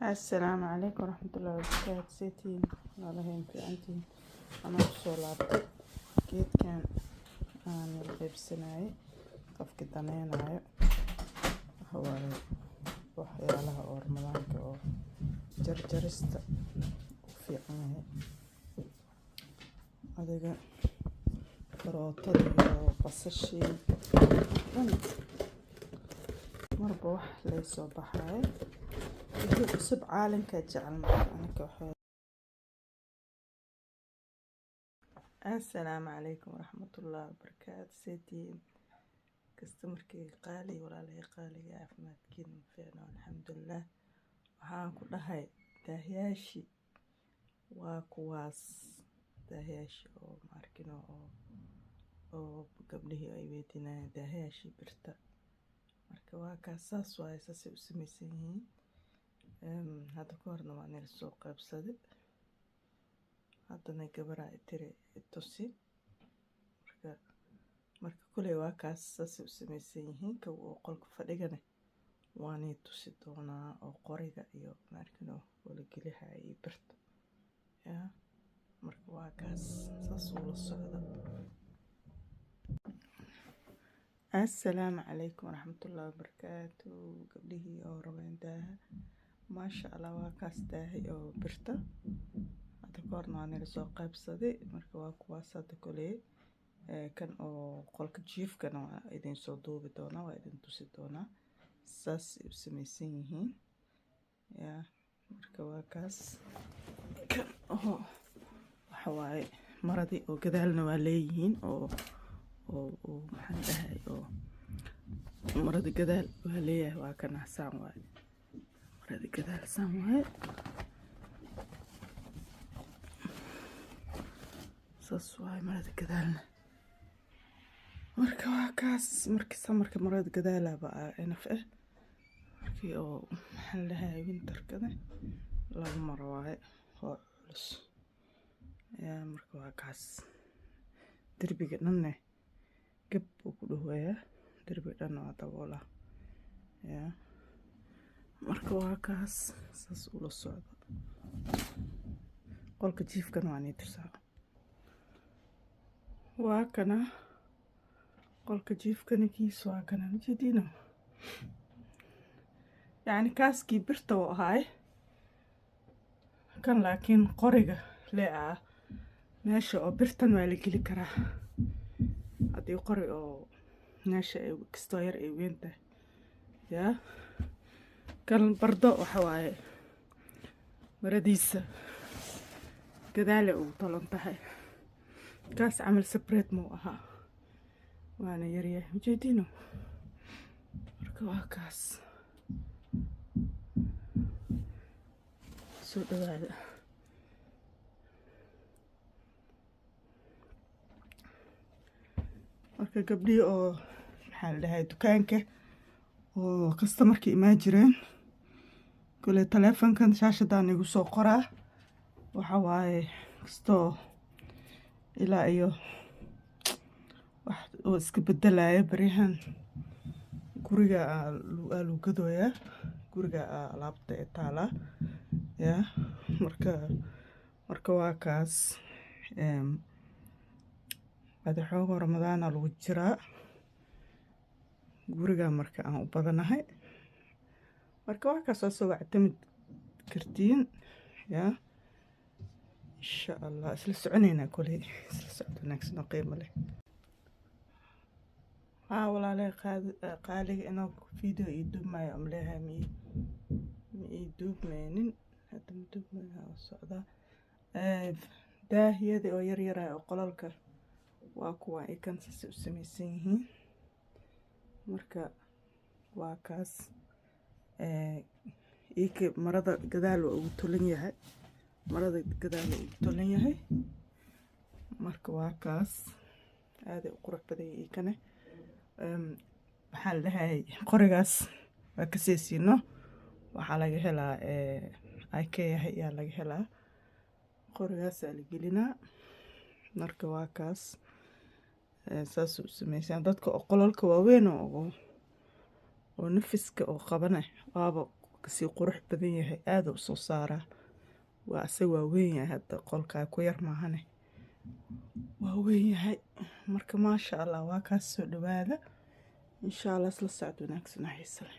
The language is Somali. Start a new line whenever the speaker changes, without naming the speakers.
السلام عليكم ورحمة الله وبركاته. سيتين والله في عندي أنا بصولات جيت كان أنا الغيب سناي قف كدانين عاي هو وحيالها أو رمضانك أو جرجرست وفي عمي هذا كروتة وبصشي مربوح ليسو بحاي وحي cusub caalamka jecel marka anaka waxa assalaamu calaykum waraxmatullaahi wabarakaatu. seetiin kastamarkii qaali walaalay qaaliga caafimaadkiina fiicnaa alxamdulilah. waxaan ku dhahay daahiyaashi waa kuwaas daahiyaashi oo maarkino oo gabdhihii ay weydiinayaan daahiyaashi birta marka waa kaas saas waaye saasay u samaysan yihiin. hadda ka horna waan ila soo qaybsaday haddana gabaraa tiri tusi marka kuley waa kaas saasay u samaysan yihiin. ka oo qolka fadhigana waanay tusi doonaa oo qoriga iyo maarkino wala geliha iyo birta yaa marka waa kaas saas ula socda. assalaamu calaykum waraxmatullaahi wabarakaatu. gabdhihii oo rabeen daaha maasha allah waa kaas daahay oo birta hadda ka horna waan ila soo qaybsaday marka waa kuwaas hadda koley kan oo qolka jiifkana waa idin soo duubi doonaa waa idin tusi doonaa saas u samaysan yihiin yaa marka waa kaas kan oo waxa waaye maradii oo gadaalna waa leeyihiin oo maxaan dhahay oo marada gadaal waa leeyahay waa kana saan waaye marada gadaal saan waaye saas waaye marada gadaalna marka waa kaas marka marada gadaalaba naf markii oo maxaan dhahay winterkada laba maro waaye oo culus yaa marka waa kaas derbiga dhanne gab uu ku dhawayaa derbiga dhanna waa daboola yaa marka waa kaas saas ula socda. qolka jiifkana waa nii tirsaa waa kana qolka jiifkana kiis waa kana majeediina yacni kaaskii birta u ahaay kan laakiin qoriga lee meesha oo birtan waa la geli karaa haddii qori oo meesha ay kastoo yar ay weyn tahay yaa kan bardo waxa waaye maradiisa gadaale ugu tolan tahay kaas camal sabreed muu ahaa waana yaryahay ujeediino marka waa kaas soo dhawaada. marka gabdhii oo maxaa la dhahay dukaanka oo kastamarkii imaan jireen kule taleefankan shaashadaan igu soo qoraa waxa waaye kastoo ilaa iyo wax oo iska bedelaya baryahan guriga lagu gadooyaa guriga alaabta ee taala yaa marka waa kaas hada xoogo ramadaana lagu jiraa guriga marka aan u badanahay marka waa kaas soo wactamid kartiin yaa insha allah isla soconeynaa koley isla socod wanaagsan qiimo leh. walaalay qaaliga inoo video ii duubmaayo amleehay ma ii duubmaynin hadda ma duubmaya socdaa daahiyada oo yaryara oo qolalka waa kuwa ay kan saas u samaysan yihiin marka waa kaas ika marada gadaal waa ugu tolan yahay marada gadaal waa ugu tolan yahay marka waa kaas aad u qurux badan ikane maxaa la dhahay qorigaas waa ka seesiino waxaa laga helaa IKEA ayaa laga helaa qorigaas la gelinaa marka waa kaas saas u samaysan dadka oo qolalka waaweyn oo nafiska oo qabana waaba kasii qurux badan yahay aada u soo saaraa waa asaga waa weyn yahay hadda qolkaa ku yar maahane waa weyn yahay marka maasha allah waa kaas soo dhawaada insha allah isla socod wanaagsan xiisa leh